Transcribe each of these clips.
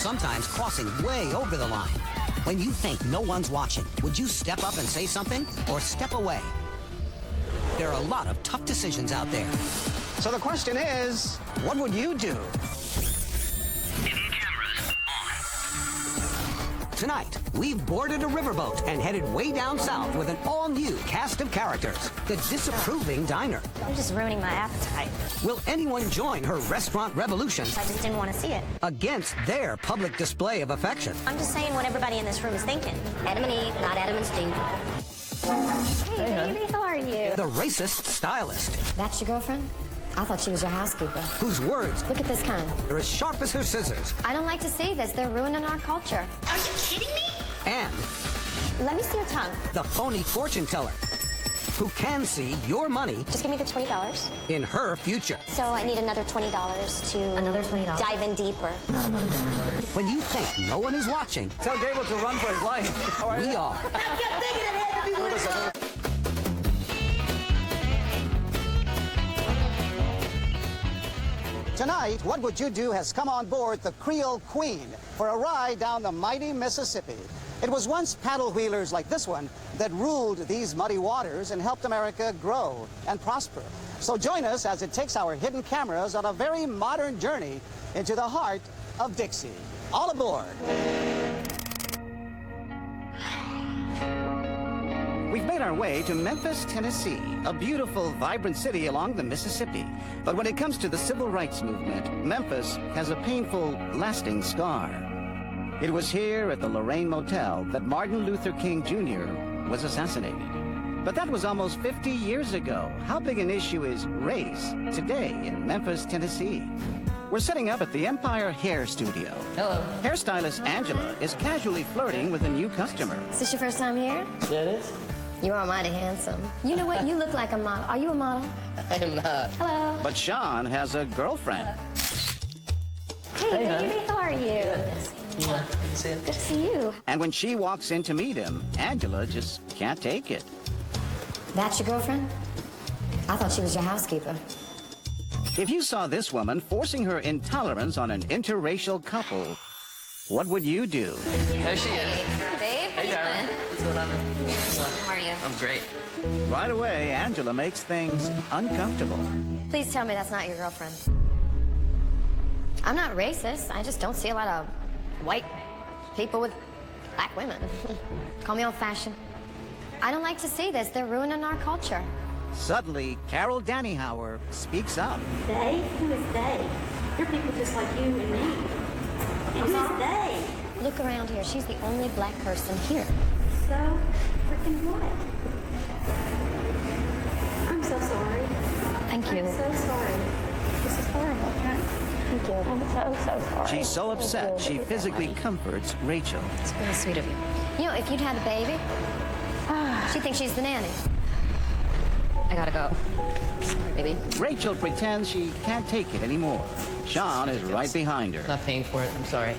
sometimes crossing way over the line. When you think no one's watching, would you step up and say something or step away? There are a lot of tough decisions out there. So the question is, what would you do? Tonight, we've boarded a riverboat and headed way down south with an all-new cast of characters. The disapproving diner. You're just ruining my appetite. Will anyone join her restaurant revolution? I just didn't want to see it. Against their public display of affection? I'm just saying what everybody in this room is thinking. Adam and Eve, not Adam and Steve. Hey, baby, how are you? The racist stylist. That's your girlfriend? I thought she was your housekeeper. Whose words Look at this kind. are as sharp as her scissors. I don't like to see this. They're ruining our culture. Are you kidding me? And Let me see your tongue. the phony fortune teller, who can see your money Just give me the $20. in her future. So I need another $20 to... Another $20? Dive in deeper. When you think no one is watching, Tell Gable to run for his life. we are. Tonight, What Would You Do has come on board the Creole Queen for a ride down the mighty Mississippi. It was once paddle wheelers like this one that ruled these muddy waters and helped America grow and prosper. So join us as it takes our hidden cameras on a very modern journey into the heart of Dixie. All aboard. We've made our way to Memphis, Tennessee, a beautiful, vibrant city along the Mississippi. But when it comes to the civil rights movement, Memphis has a painful, lasting scar. It was here at the Lorraine Motel that Martin Luther King Jr. was assassinated. But that was almost 50 years ago. How big an issue is race today in Memphis, Tennessee? We're setting up at the Empire Hair Studio. Hello. Hairstylist Angela is casually flirting with a new customer. Is this your first time here? Yeah, it is. You are mighty handsome. You know what? You look like a model. Are you a model? I am not. Hello. But Sean has a girlfriend. Hey, Hey, baby, how are you? Yeah, see it? Good to see you. And when she walks in to meet him, Angela just can't take it. That's your girlfriend? I thought she was your housekeeper. If you saw this woman forcing her intolerance on an interracial couple, what would you do? There she is. Babe, Hey, darling. What's going on? How are you? I'm great. Right away, Angela makes things uncomfortable. Please tell me that's not your girlfriend. I'm not racist. I just don't see a lot of white people with black women. Call me old-fashioned. I don't like to see this. They're ruining our culture. Suddenly, Carol Dannyhauer speaks up. They? Who is they? They're people just like you and me. And who's they? Look around here. She's the only black person here. So freaking what? I'm so sorry. Thank you. I'm so sorry. This is horrible. Thank you. I'm so sorry. She's so upset, she physically comforts Rachel. It's really sweet of you. You know, if you'd had a baby, she'd think she's the nanny. I gotta go. Sorry, baby. Rachel pretends she can't take it anymore. Sean is right behind her. Not paying for it. I'm sorry.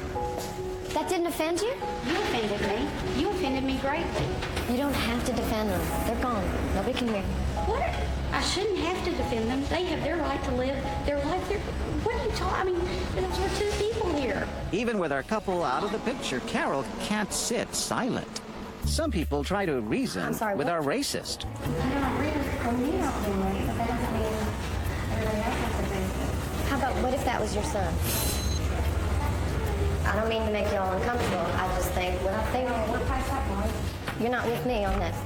That didn't offend you? You offended me. You offended me greatly. You don't have to defend them. They're gone. Nobody can hear you. What? I shouldn't have to defend them. They have their right to live their life. What are you talking? I mean, those were two people here. Even with our couple out of the picture, Carol can't sit silent. Some people try to reason I'm sorry, with what? our racist. How about, what if that was your son? I don't mean to make you all uncomfortable. I just think, you're not with me on this.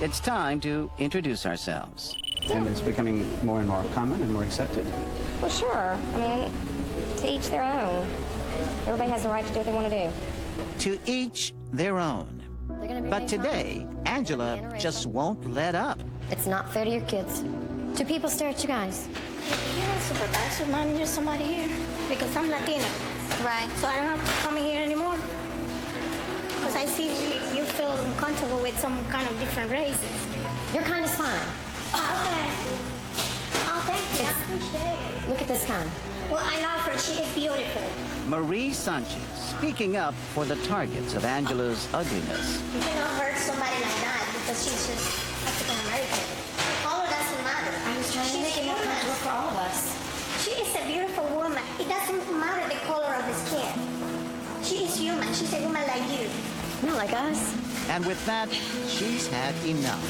It's time to introduce ourselves. And it's becoming more and more common and more accepted. Well, sure. I mean, to each their own. Everybody has the right to do what they want to do. To each their own. They're gonna be But made today, Angela just won't let up. It's not fair to your kids. Do people stare at you guys? You're a supervisor, Mom. There's somebody here. Because I'm Latina. Right. So I don't have to come in here anymore. Because I see you feel uncomfortable with some kind of different races. Your kind is fine. Okay. Oh, thank you. I appreciate it. Look at this kind. Well, I love her. She is beautiful. Marie Sanchez speaking up for the targets of Angela's ugliness. You cannot hurt somebody like that because she's just African American. Color doesn't matter. I was trying to make it more comfortable for all of us. She is a beautiful woman. It doesn't matter the color of the skin. not like us. And with that, she's had enough.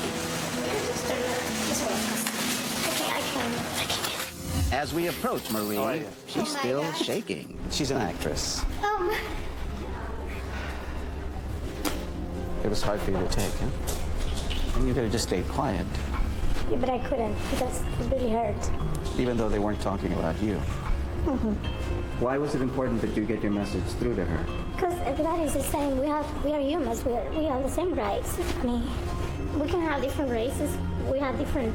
Okay, I can. As we approach Marie, she's still shaking. She's an actress. It was hard for you to take, huh? And you could have just stayed quiet, Yeah, but I couldn't because it really hurt. even though they weren't talking about you. Why was it important that you get your message through to her? Because everybody is the same. We are humans. We have the same rights. I mean, we can have different races. We have different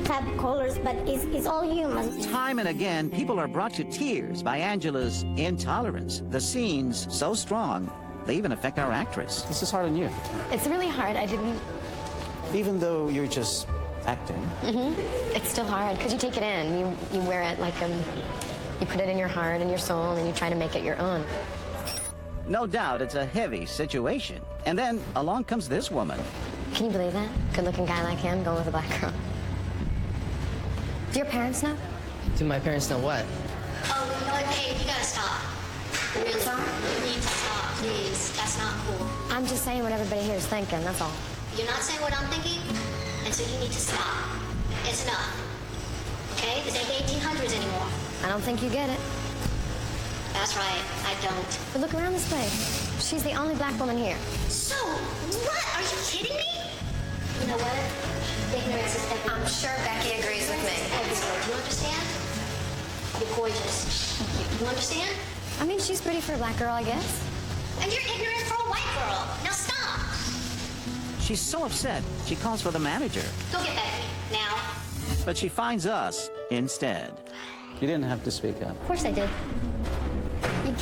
type of colors, but it's all humans. Time and again, people are brought to tears by Angela's intolerance. The scenes so strong, they even affect our actress. This is hard on you. It's really hard. I didn't... Even though you're just acting. It's still hard because you take it in. You wear it like you put it in your heart and your soul, and you try to make it your own. No doubt it's a heavy situation. And then along comes this woman. Can you believe that? Good-looking guy like him going with a black girl. Do your parents know? Do my parents know what? Oh, you know what, babe? You gotta stop. Really? You need to stop, please. That's not cool. I'm just saying what everybody here is thinking, that's all. You're not saying what I'm thinking, and so you need to stop. It's enough. Okay? This ain't the 1800s anymore. I don't think you get it. That's right, I don't. But look around this place. She's the only black woman here. So, what? Are you kidding me? You know what? Ignorance is everywhere. I'm sure Becky agrees with me. Everywhere. Do you understand? You're gorgeous. You understand? I mean, she's pretty for a black girl, I guess. And you're ignorant for a white girl. Now stop. She's so upset, she calls for the manager. Go get Becky, now. But she finds us instead. You didn't have to speak up. Of course I did.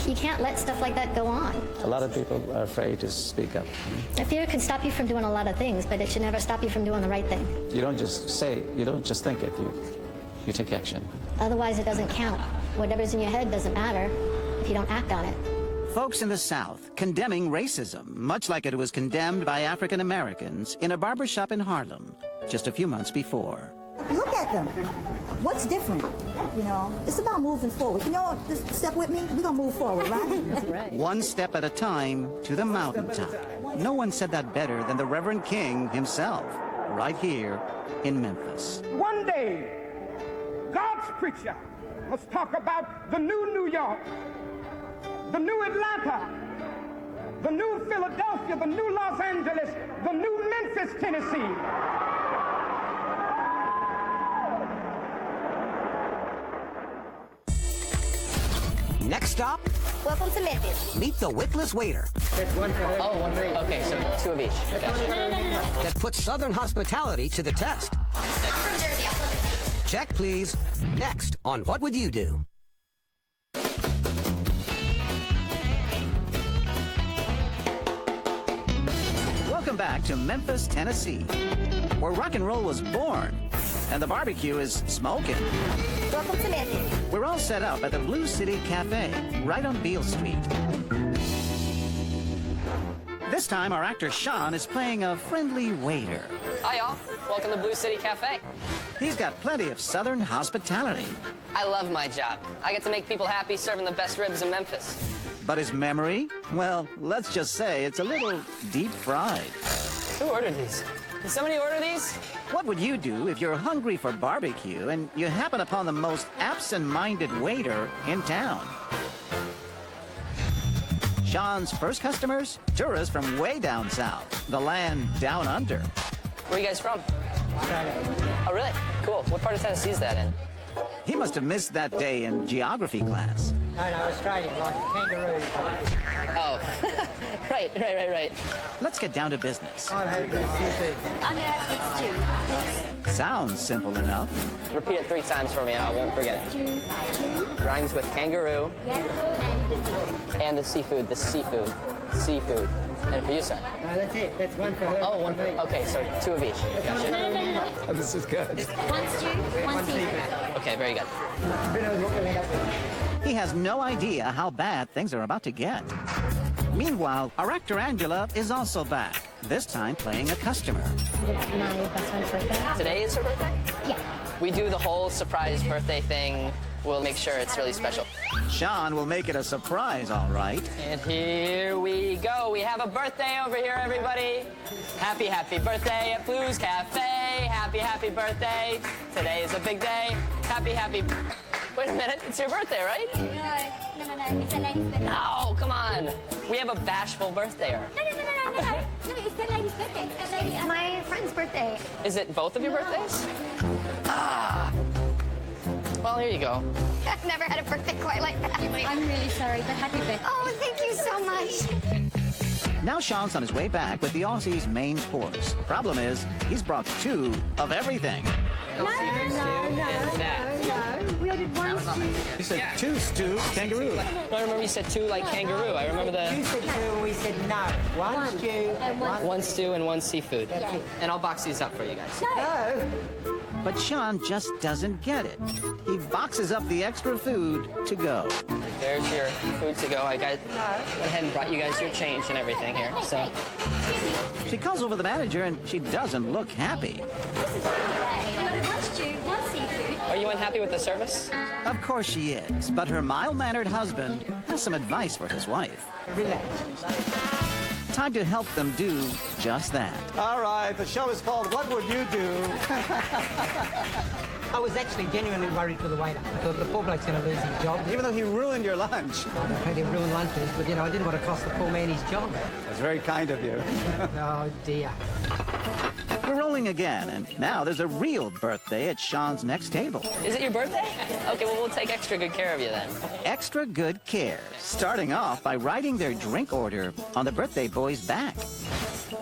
You can't let stuff like that go on. A lot of people are afraid to speak up. Fear can stop you from doing a lot of things, but it should never stop you from doing the right thing. You don't just say, you don't just think it, you take action. Otherwise, it doesn't count. Whatever's in your head doesn't matter if you don't act on it. Folks in the South condemning racism, much like it was condemned by African Americans in a barbershop in Harlem just a few months before. Look at them. What's different? You know, it's about moving forward. Can y'all just step with me? We're gonna move forward, right? That's right. One step at a time to the mountaintop. No one said that better than the Reverend King himself, right here in Memphis. One day, God's preacher must talk about the new New York, the new Atlanta, the new Philadelphia, the new Los Angeles, the new Memphis, Tennessee. Next stop, Welcome to Memphis. meet the witless waiter Oh, one for each. Okay, so 2 of each. Gotcha. that puts Southern hospitality to the test. I'm from Jersey. I'm from Check, please. Next on What Would You Do? Welcome back to Memphis, Tennessee, where rock and roll was born and the barbecue is smoking. Welcome to Memphis. We're all set up at the Blue City Cafe, right on Beale Street. This time, our actor Sean is playing a friendly waiter. Hi, y'all. Welcome to Blue City Cafe. He's got plenty of Southern hospitality, I love my job. I get to make people happy serving the best ribs in Memphis. but his memory, well, let's just say it's a little deep fried. Who ordered these? Did somebody order these? What would you do if you're hungry for barbecue and you happen upon the most absent-minded waiter in town? Sean's first customers? Tourists from way down south, the land down under. Where are you guys from? Oh, really? Cool. What part of Tennessee is that in? He must have missed that day in geography class. No, Australian, like kangaroo. Oh, right. Let's get down to business. I'll have good seafood. I'm gonna ask you Sounds simple enough. Repeat it 3 times for me. I won't forget it. Rhymes with kangaroo and the seafood. Seafood. And for you, sir? No, that's it. That's one for her. Oh, one for me. Okay, so 2 of each. Gotcha. Oh, this is good. One stew, one seafood. Okay, very good. He has no idea how bad things are about to get. Meanwhile, our actor Angela is also back, this time playing a customer. My best friend's birthday. Today is her birthday? Yeah. We do the whole surprise birthday thing we'll make sure it's really special. Sean will make it a surprise, all right. And here we go. We have a birthday over here, everybody. Happy, happy birthday at Blues Cafe. Happy, happy birthday. Today is a big day. Happy, happy... Wait a minute, it's your birthday, right? No, it's a lady's birthday. No, come on. We have a bashful birthdayer. No, it's the lady's birthday. It's my friend's birthday. Is it both of your birthdays? Ah. Well, here you go. I've never had a birthday quite like that. I'm really sorry, but happy birthday. Oh, thank you so much. Now Sean's on his way back with the Aussie's main course. Problem is, he's brought 2 of everything. No. We ordered one stew. He said 2 stew kangaroo. I remember you said 2 like kangaroo. I remember You the said 2, we said no. One stew and one... 1 stew and 1 seafood. And I'll box these up for you guys. No. But Sean just doesn't get it. He boxes up the extra food to go. There's your food to go. I went ahead and brought you guys your change and everything here. So She calls over the manager and she doesn't look happy. We ordered one stew, one seafood. are you unhappy with the service? Of course she is, but her mild-mannered husband has some advice for his wife. Relax. Time to help them do just that. All right, the show is called What Would You Do? I was actually genuinely worried for the waiter. I thought the poor bloke's going to lose his job. Even though he ruined your lunch. Plenty of ruined lunches, but, I didn't want to cost the poor man his job. That's very kind of you. Oh, dear. We're rolling again, and now there's a real birthday at Sean's next table. Is it your birthday? Okay, well, we'll take extra good care of you then. Extra good care, starting off by writing their drink order on the birthday boy's back.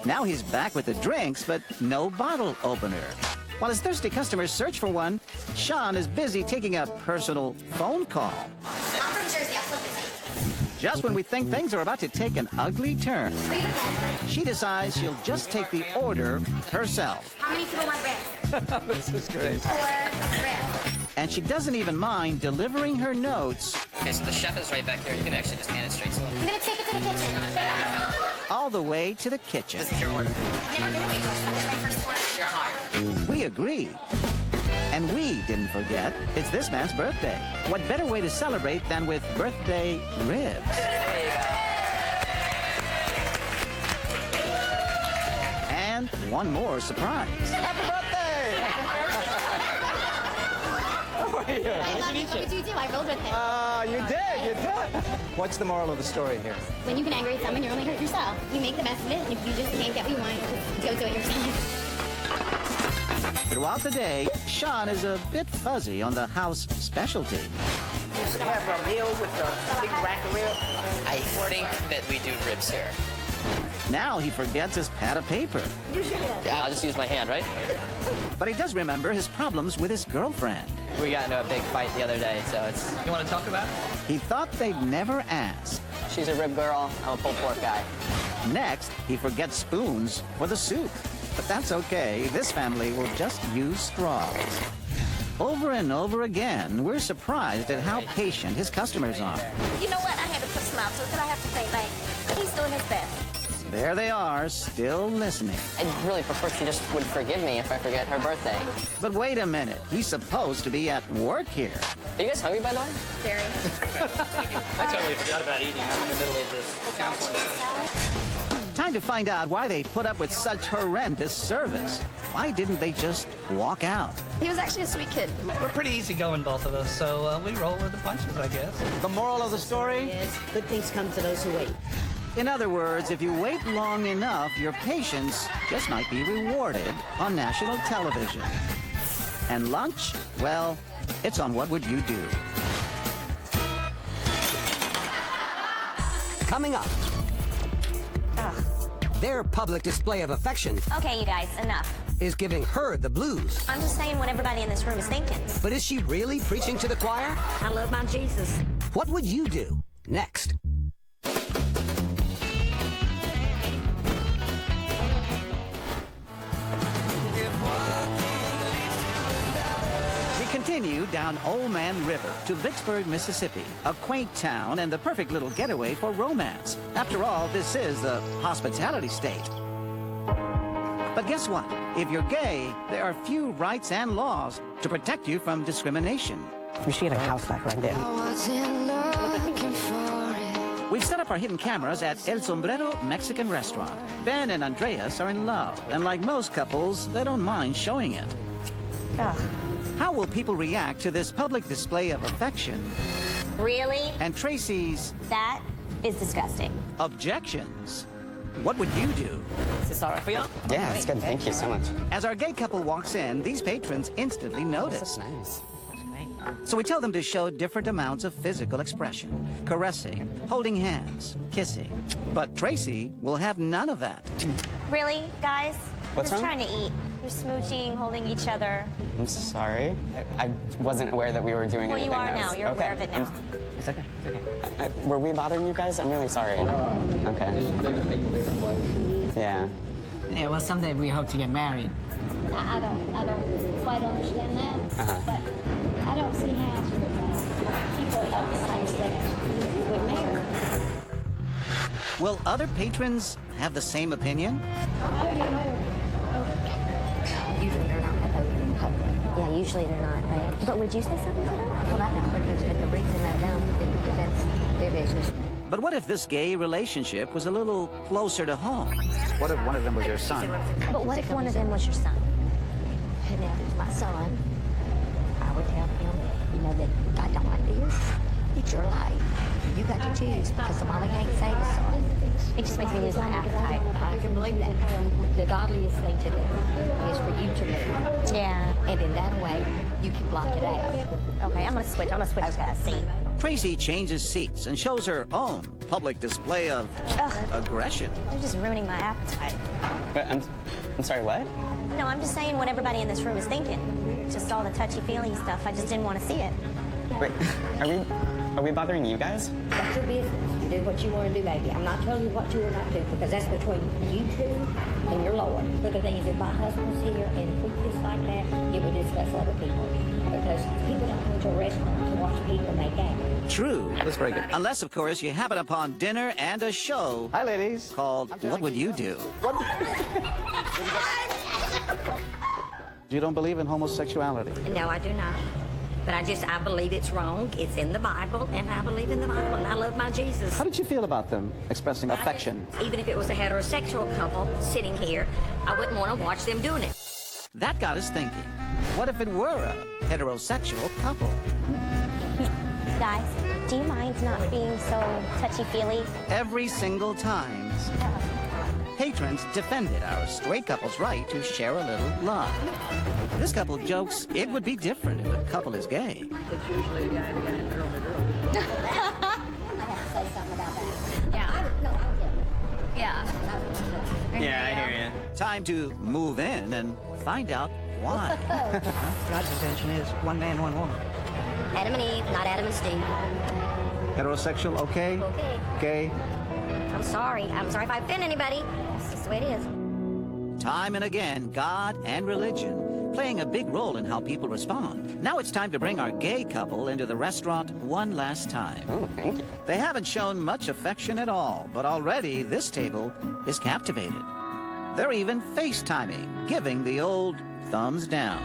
Now he's back with the drinks, but no bottle opener. While his thirsty customers search for one, Sean is busy taking a personal phone call. I'm from Jersey. I'll flip it. Just when we think things are about to take an ugly turn, she decides she'll just take the order herself. How many people want ribs? This is great. 4 ribs. And she doesn't even mind delivering her notes Okay, so the chef is right back here. You can actually just hand it straight to him. I'm gonna take it to the kitchen. all the way to the kitchen. This is your order. You're hired. We agree. And we didn't forget, it's this man's birthday. What better way to celebrate than with birthday ribs? And one more surprise. Happy birthday! How are you? What did you do? I rolled with it. You did. What's the moral of the story here? When you can aggravate someone, you only hurt yourself. You make the best of it, and if you just can't get what you want, just go do it yourself. Throughout the day, Sean is a bit fuzzy on the house specialty. You should have a meal with a big rack of ribs. I think that we do ribs here. Now he forgets his pad of paper. Yeah, I'll just use my hand, right? But he does remember his problems with his girlfriend. We got into a big fight the other day, so it's... You want to talk about it? He thought they'd never ask. She's a rib girl. I'm a pulled pork guy. Next, he forgets spoons for the soup. But that's okay. This family will just use straws. Over and over again, we're surprised at how patient his customers are. You know what? I had to put some out, so I have to say, he's doing his best. There they are, still listening. I really prefer she just would forgive me if I forget her birthday. But wait a minute. He's supposed to be at work here. Are you guys hungry, by the way? Very. I totally forgot about eating. I'm in the middle of this counseling. Time to find out why they put up with such horrendous service. Why didn't they just walk out? He was actually a sweet kid. We're pretty easygoing, both of us, so we roll with the punches, I guess. The moral of the story? Yes, good things come to those who wait. In other words, if you wait long enough, your patience just might be rewarded on national television. And lunch? Well, it's on What Would You Do? Coming up. Their public display of affection Okay, you guys, enough. is giving her the blues. I'm just saying what everybody in this room is thinking. But is she really preaching to the choir? I love my Jesus. What would you do? Next. We continue down Old Man River to Vicksburg, Mississippi, a quaint town and the perfect little getaway for romance. After all, this is the hospitality state. But guess what? If you're gay, there are few rights and laws to protect you from discrimination. We should get a house like right there. We've set up our hidden cameras at El Sombrero Mexican restaurant. Ben and Andreas are in love, and like most couples, they don't mind showing it. How will people react to this public display of affection? Really? And Tracy's... That is disgusting. Objections. What would you do? Is this all right for you? Yeah, it's good. Thank you so much. As our gay couple walks in, these patrons instantly notice. Nice. So we tell them to show different amounts of physical expression. Caressing, holding hands, kissing. But Tracy will have none of that. Really, guys? What's Just wrong? trying to eat. You're smooching, holding each other. I'm sorry. I wasn't aware that we were doing Well, anything. you are that now. was- You're okay. aware of it now. It's okay. It's okay. Were we bothering you guys? I'm really sorry. Okay. Yeah. Yeah, well, someday we hope to get married. I don't quite understand that, but I don't see how people of the same sex would marry. Will other patrons have the same opinion? Usually they're not that open in public. Yeah, usually they're not, right? But would you say something to them? Well, I know, because the reason I don't is because that's their business. But what if this gay relationship was a little closer to home? What if one of them was your son? But what if one of them was your son? And if it's my son, I would tell him, you know, that I don't like this. It's your life. You got to choose, because the mama can't say the son. It just makes me lose my appetite. I can believe that. The godliest thing to do is for you to move. Yeah. And in that way, you can block it out. Okay, I'm gonna switch to that seat. Tracy changes seats and shows her own public display of aggression. You're just ruining my appetite. But I'm sorry, what? No, I'm just saying what everybody in this room is thinking. Just all the touchy-feely stuff. I just didn't want to see it. Wait, are we bothering you guys? That's your business. You do what you want to do, baby. I'm not telling you what to or not to, because that's between you two and your Lord. But the thing is, if my husband was here and if we kissed like that, it would disgust other people. Because people don't go to a restaurant to watch people make out. True. That's very good. Unless, of course, you happen upon dinner and a show. Hi, ladies. Called What Would You Do? You don't believe in homosexuality? No, I do not. But I believe it's wrong. It's in the Bible, and I believe in the Bible, and I love my Jesus. How did you feel about them expressing affection? Even if it was a heterosexual couple sitting here, I wouldn't want to watch them doing it. That got us thinking. What if it were a heterosexual couple? Guys, do you mind not being so touchy-feely? Every single time, patrons defended our straight couple's right to share a little love. This couple jokes it would be different if a couple is gay. It's usually a guy and a guy and a girl and a girl. I have to say something about that. Yeah. Yeah, I hear you. Time to move in and find out why. God's intention is one man, one woman. Adam and Eve, not Adam and Steve. Heterosexual, okay? Okay. Gay? I'm sorry. I'm sorry if I offend anybody. It's just the way it is. Time and again, God and religion playing a big role in how people respond. Now it's time to bring our gay couple into the restaurant one last time. Oh, thank you. They haven't shown much affection at all, but already this table is captivated. They're even FaceTiming, giving the old thumbs down.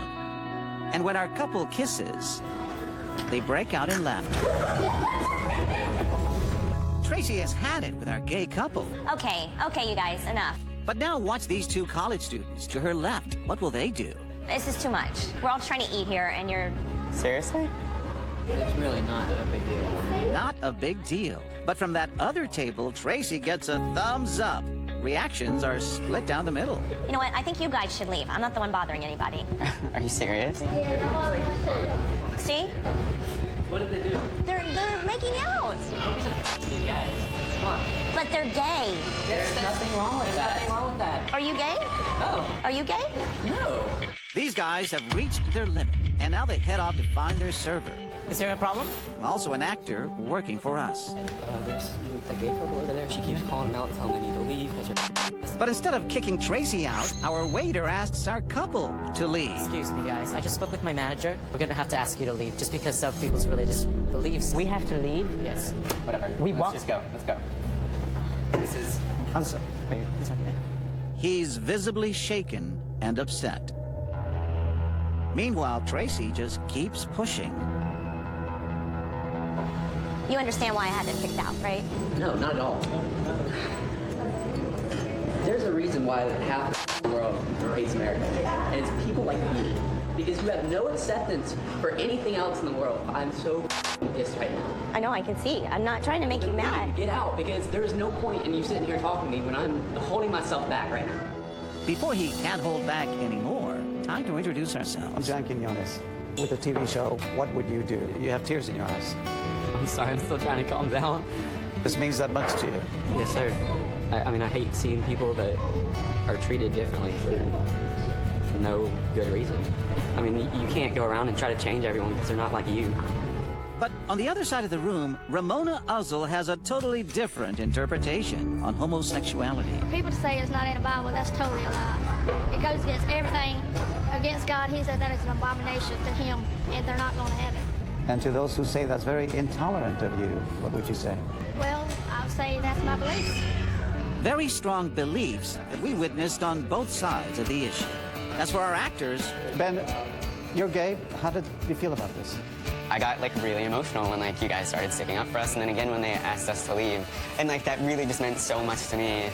And when our couple kisses, they break out in laughter. Tracy has had it with our gay couple. Okay, you guys, enough. But now watch these two college students to her left. What will they do? This is too much. We're all trying to eat here, and you're... Seriously? It's really not a big deal. Not a big deal. But from that other table, Tracy gets a thumbs up. Reactions are split down the middle. You know what? I think you guys should leave. I'm not the one bothering anybody. Are you serious? See? What did they do? They're making out. But they're gay. There's nothing wrong with that. Nothing wrong with that. Are you gay? No. Are you gay? No. These guys have reached their limit, and now they head off to find their server. Is there a problem? Also an actor working for us. There's a gay couple over there. She keeps calling them out and telling them they need to leave. But instead of kicking Tracy out, our waiter asks our couple to leave. Excuse me, guys. I just spoke with my manager. We're gonna have to ask you to leave just because of people's religious beliefs. We have to leave? Yes. Whatever. Let's just go. Let's go. This is... I'm sorry. He's visibly shaken and upset. Meanwhile, Tracy just keeps pushing. You understand why I had it picked out, right? No, not at all. There's a reason why half the world hates America, and it's people like you. Because you have no acceptance for anything else in the world. I'm so pissed right now. I know, I can see. I'm not trying to make you mad. Get out, because there is no point in you sitting here talking to me when I'm holding myself back right now. Before he can't hold back anymore, time to introduce ourselves. I'm John Quinones. With a TV show, what would you do? You have tears in your eyes. I'm sorry, I'm still trying to calm down. This means that much to you. Yes, sir. I mean, I hate seeing people that are treated differently for no good reason. I mean, you can't go around and try to change everyone because they're not like you. But on the other side of the room, Ramona Uzzle has a totally different interpretation on homosexuality. People say it's not in the Bible, that's totally a lie. It goes against everything against God. He said that is an abomination to him, and they're not going to have it. And to those who say that's very intolerant of you, what would you say? Well, I would say that's my belief. Very strong beliefs that we witnessed on both sides of the issue. As for our actors... Ben, you're gay. How did you feel about this? I got really emotional when you guys started sticking up for us, and then again when they asked us to leave. And that really just meant so much to me.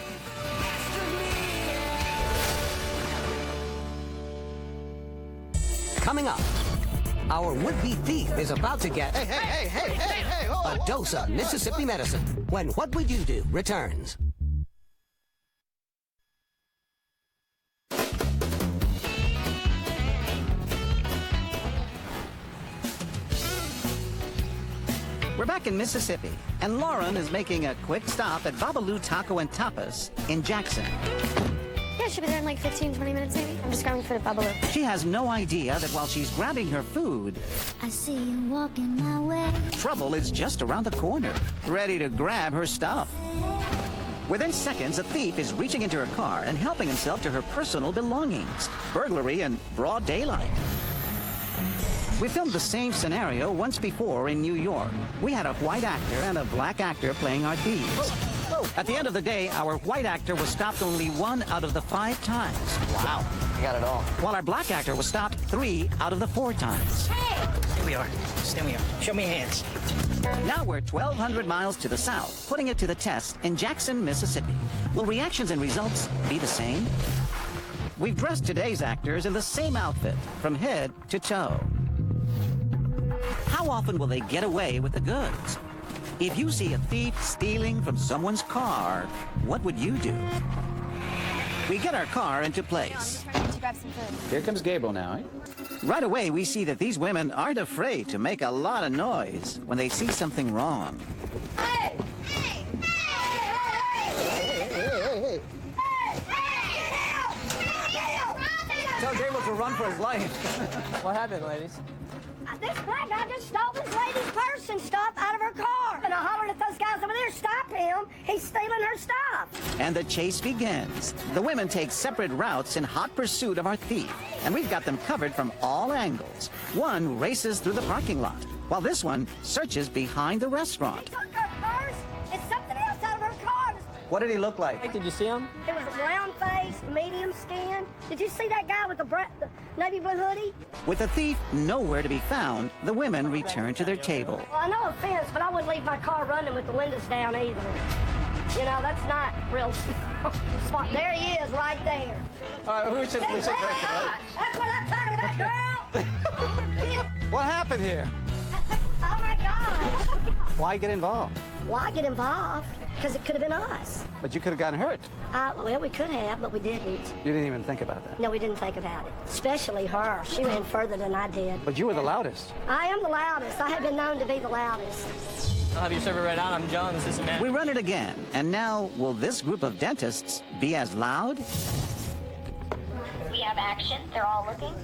Coming up, our would-be thief is about to get a dose of Mississippi medicine when What Would You Do returns. We're back in Mississippi, and Lauren is making a quick stop at Babalu Taco and Tapas in Jackson. Yeah, she'll be there in 15, 20 minutes maybe. I'm just grabbing for the Babalu. She has no idea that while she's grabbing her food, I see you walking my way. trouble is just around the corner, ready to grab her stuff. Within seconds, a thief is reaching into her car and helping himself to her personal belongings. Burglary in broad daylight. We filmed the same scenario once before in New York. We had a white actor and a black actor playing our thieves. At the end of the day, our white actor was stopped only 1 out of the 5 times. Wow. You got it all. While our black actor was stopped 3 out of the 4 times. Here we are. Stand we are. Show me your hands. Now we're 1,200 miles to the south, putting it to the test in Jackson, Mississippi. Will reactions and results be the same? We've dressed today's actors in the same outfit, from head to toe. How often will they get away with the goods? If you see a thief stealing from someone's car, what would you do? We get our car into place. Here comes Gabriel now, eh? Right away, we see that these women aren't afraid to make a lot of noise when they see something wrong. Hey! Tell Gabriel to run for his life. What happened, ladies? This black guy just stole this lady's purse and stuff out of her car. And I hollered at those guys over there, stop him. He's stealing her stuff. And the chase begins. The women take separate routes in hot pursuit of our thief, and we've got them covered from all angles. One races through the parking lot, while this one searches behind the restaurant. He took her purse and something else out of her car. What did he look like? Hey, did you see him? It was round face, medium skin. Did you see that guy with the navy blue hoodie? With the thief nowhere to be found, the women return to their table. Well, no offense, but I wouldn't leave my car running with the windows down either. You know, that's not real smart. There he is, right there. All right, we should break it. That's what I'm talking about, girl. What happened here? Oh my gosh. Why get involved? Why get involved? Because it could have been us. But you could have gotten hurt. Well, we could have, but we didn't. You didn't even think about that. No, we didn't think about it. Especially her. She ran further than I did. But you were the loudest. I am the loudest. I have been known to be the loudest. I'll have your server right on. I'm John, assistant manager. We run it again, and now will this group of dentists be as loud? We have action. They're all looking.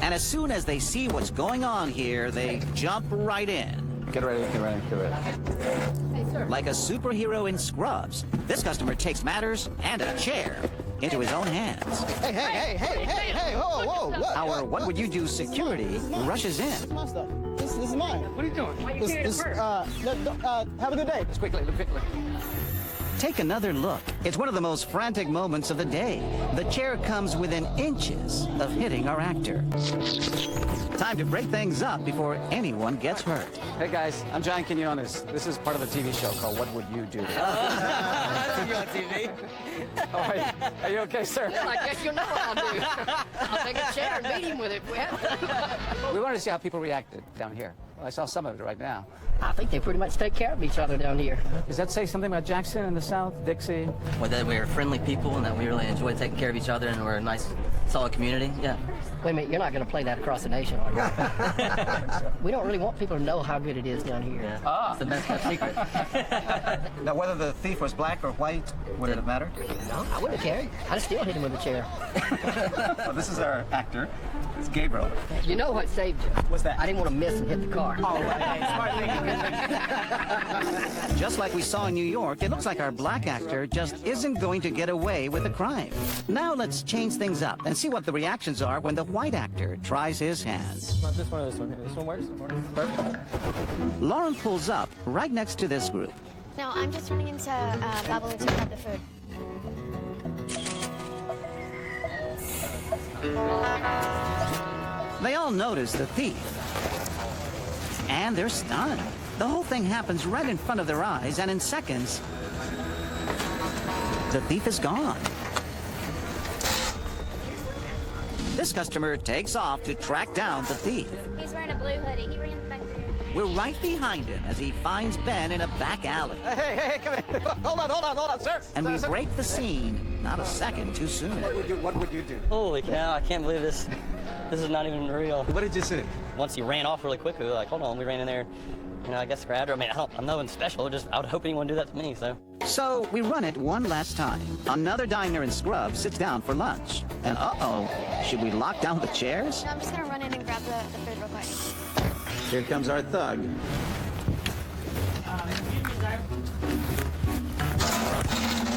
And as soon as they see what's going on here, they jump right in. Get ready, get ready, get ready. Like a superhero in Scrubs, this customer takes matters and a chair into his own hands. Hey, whoa, what? Our What Would You Do security rushes in. This is my stuff. This is mine. What are you doing? Have a good day. Just quickly, look quickly. Take another look. It's one of the most frantic moments of the day. The chair comes within inches of hitting our actor. Time to break things up before anyone gets hurt. Hey guys, I'm John Quinones. This is part of a TV show called What Would You Do? You're on TV. Oh, are you okay, sir? Well, I guess you'll know what I'll do. I'll take a chair and beat him with it if we have to. We wanted to see how people reacted down here. Well, I saw some of it right now. I think they pretty much take care of each other down here. Does that say something about Jackson in the South, Dixie? Well, that we're friendly people and that we really enjoy taking care of each other and we're a nice, solid community. Yeah. Wait a minute, you're not going to play that across the nation, are you? We don't really want people to know how good it is down here. Yeah. It's the best kept secret. Now, whether the thief was black or white, would it have mattered? No, I wouldn't have cared. I'd still hit him with a chair. Well, this is our actor. It's Gabriel. You know what saved you? What's that? I didn't want to miss and hit the car. Oh, smart Just like we saw in New York, it looks like our black actor just isn't going to get away with the crime. Now let's change things up and see what the reactions are when the white actor tries his hand. Not this one or this one. This one works. Perfect. Lauren pulls up right next to this group. No, I'm just running into Babalu to grab the food. They all notice the thief, and they're stunned. The whole thing happens right in front of their eyes, and in seconds, the thief is gone. This customer takes off to track down the thief. He's wearing a blue hoodie. He ran back there. We're right behind him as he finds Ben in a back alley. Hey, come in. Hold on, sir. And we break the scene not a second too soon. What would you do? Holy cow, I can't believe this. This is not even real. What did you see? Once he ran off really quickly, we were like, hold on, we ran in there. You know, I guess grabbed her. I mean, I'm nothing special. Just I would hope anyone do that to me, so. So we run it one last time. Another diner in Scrub sits down for lunch. And uh-oh, should we lock down the chairs? No, I'm just gonna run in and grab the food real quick. Here comes our thug.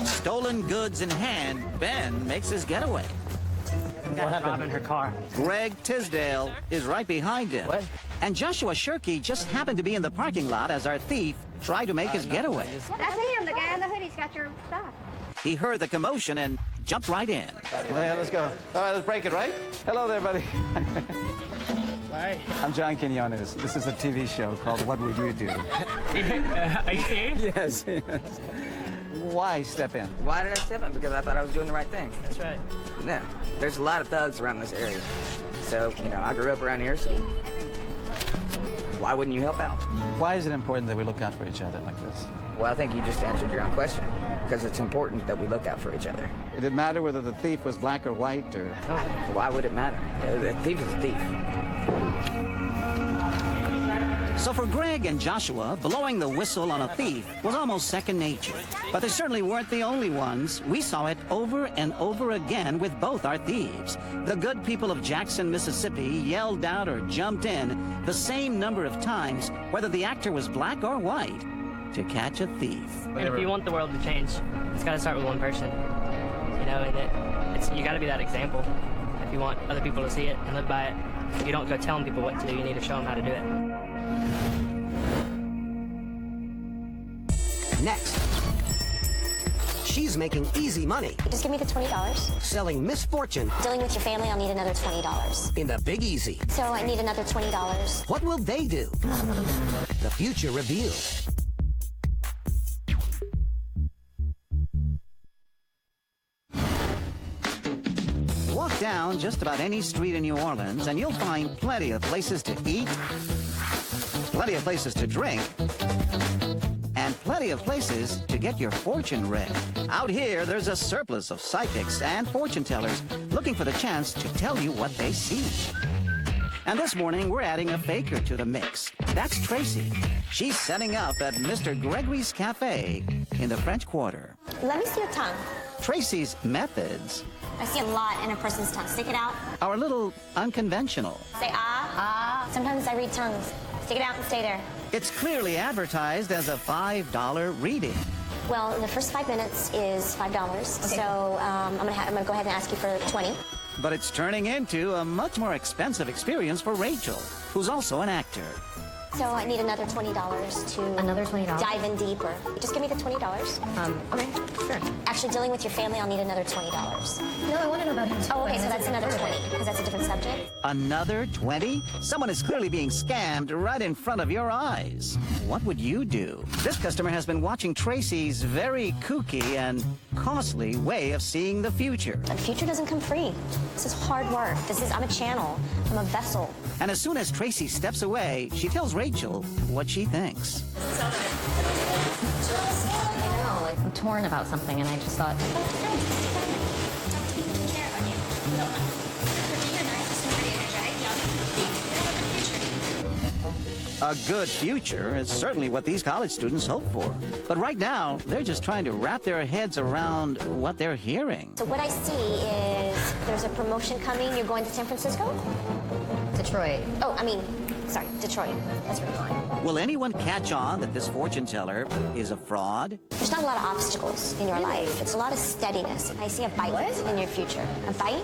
Stolen goods in hand, Ben makes his getaway. What happened in her car? Greg Tisdale is right behind him. What? And Joshua Shirkey just happened to be in the parking lot as our thief tried to make his getaway. That's him, the guy in the hoodie's got your stuff. He heard the commotion and jumped right in. Yeah, let's go. All right, let's break it, right? Hello there, buddy. Hi. I'm John Quinones. This is a TV show called What Would You Do? Are you serious? Yes. Why step in? Why did I step in? Because I thought I was doing the right thing. That's right. Yeah, there's a lot of thugs around this area. So, you know, I grew up around here, so why wouldn't you help out? Why is it important that we look out for each other like this? Well, I think you just answered your own question. Because it's important that we look out for each other. Did it matter whether the thief was black or white, or? Why would it matter? The thief is a thief. So for Greg and Joshua, blowing the whistle on a thief was almost second nature. But they certainly weren't the only ones. We saw it over and over again with both our thieves. The good people of Jackson, Mississippi yelled out or jumped in the same number of times, whether the actor was black or white, to catch a thief. And if you want the world to change, it's got to start with one person. You know, and you got to be that example. If you want other people to see it and live by it, you don't go telling people what to do. You need to show them how to do it. Next, she's making easy money. Just give me the $20. Selling misfortune. Dealing with your family, I'll need another $20. In the Big Easy. So I need another $20. What will they do? The future revealed. Walk down just about any street in New Orleans and you'll find plenty of places to eat, plenty of places to drink, and plenty of places to get your fortune read. Out here, there's a surplus of psychics and fortune tellers looking for the chance to tell you what they see. And this morning, we're adding a faker to the mix. That's Tracy. She's setting up at Mr. Gregory's Cafe in the French Quarter. Let me see your tongue. Tracy's methods I see a lot in a person's tongue. Stick it out. are a little unconventional. Say ah. Ah. Sometimes I read tongues. Stick it out and stay there. It's clearly advertised as a $5 reading. Well, the first 5 minutes is $5. So I'm gonna go ahead and ask you for 20. But it's turning into a much more expensive experience for Rachel, who's also an actor. So I need another $20 to... Another $20? Dive in deeper. Just give me the $20. Okay, sure. Actually, dealing with your family, I'll need another $20. No, I want to know about him too. Oh, okay, so that's another 20, because that's a different subject. Another 20? Someone is clearly being scammed right in front of your eyes. What would you do? This customer has been watching Tracy's very kooky and costly way of seeing the future. The future doesn't come free. This is hard work. I'm a channel. I'm a vessel. And as soon as Tracy steps away, she tells Rachel what she thinks. I'm torn about something, and I just thought... A good future is certainly what these college students hope for. But right now, they're just trying to wrap their heads around what they're hearing. So what I see is there's a promotion coming. You're going to San Francisco? Detroit. Oh, sorry, Detroit. That's where you're going. Will anyone catch on that this fortune teller is a fraud? There's not a lot of obstacles in your life. It's a lot of steadiness. I see a bite in your future. A bite?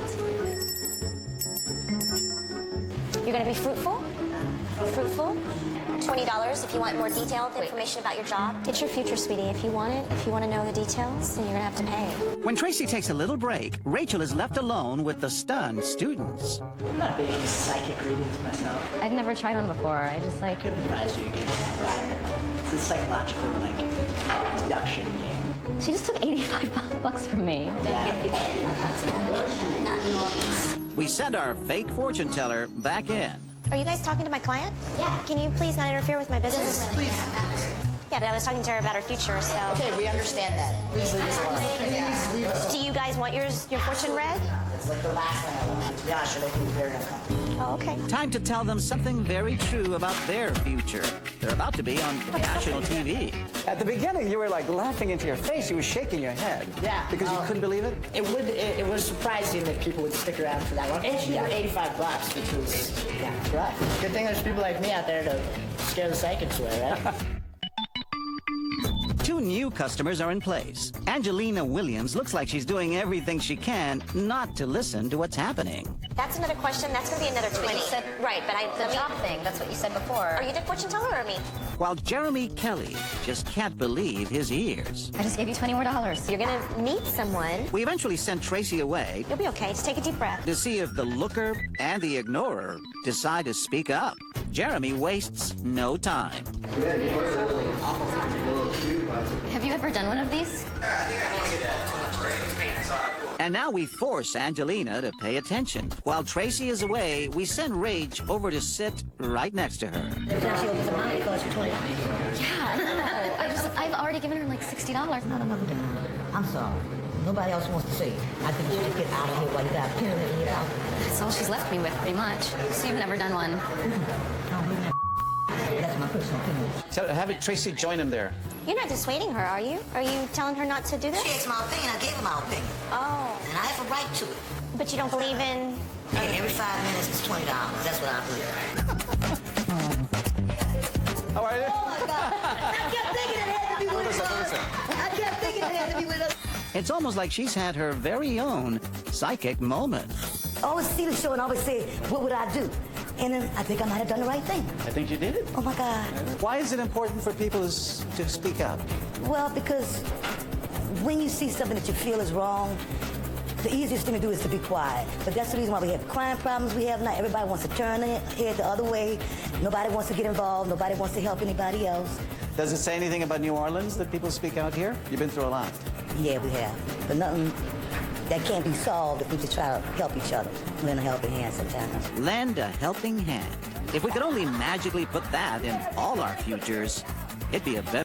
You're going to be fruitful? Fruitful? $20 if you want more detailed information about your job. It's your future, sweetie. If you want it, if you want to know the details, then you're going to have to pay. When Tracy takes a little break, Rachel is left alone with the stunned students. I'm not big into psychic readings myself. I've never tried one before. I just like... Could advise you against it. It's a psychological, deduction game. She just took $85 from me. We send our fake fortune teller back in. Are you guys talking to my client? Yeah. Can you please not interfere with my business? Please. Yeah, but I was talking to her about her future, so... Okay, we understand that. Please leave us alone. Please leave us alone. Do you guys want your fortune read? It's like the last thing I want. To be honest, you're making me very uncomfortable. Oh, okay. Time to tell them something very true about their future. They're about to be on national TV. At the beginning, you were like laughing into your face. You were shaking your head. Yeah. Because you couldn't believe it? It was surprising that people would stick around for that long. And she got $85, which was, right. Good thing there's people like me out there to scare the psychics away, right? Two new customers are in place. Angelina Williams looks like she's doing everything she can not to listen to what's happening. That's another question. That's going to be another 20. You said, right, but the job thing. That's what you said before. Are you the fortune teller or me? While Jeremy Kelly just can't believe his ears. I just gave you $20 more. You're going to meet someone. We eventually sent Tracy away. You'll be okay. Just take a deep breath. To see if the looker and the ignorer decide to speak up. Jeremy wastes no time. Have you ever done one of these? And now we force Angelina to pay attention. While Tracy is away, we send Rach over to sit right next to her. Yeah, I've already given her like $60. No. I'm sorry. Nobody else wants to see. I think you should get out of here while you got a pyramid in your house. That's all she's left me with, pretty much. So you've never done one. That's my personal opinion. So have Tracy join him there. You're not dissuading her, are you? Are you telling her not to do this? She asked my opinion. I gave her my opinion. Oh. And I have a right to it. But you don't believe in... Hey, every 5 minutes is $20. That's what I believe. How are you? Oh, my God. I kept thinking it had to be with us. I kept thinking it had to be with us. It's almost like she's had her very own psychic moment. I always see the show and always say, what would I do? And then I think I might have done the right thing. I think you did it. Oh, my God. Why is it important for people to speak up? Well, because when you see something that you feel is wrong, the easiest thing to do is to be quiet. But that's the reason why we have crime problems we have now. Everybody wants to turn their head the other way. Nobody wants to get involved. Nobody wants to help anybody else. Does it say anything about New Orleans that people speak out here? You've been through a lot. Yeah, we have. But nothing that can't be solved if we just try to help each other. Lend a helping hand sometimes. Lend a helping hand. If we could only magically put that in all our futures, it'd be a better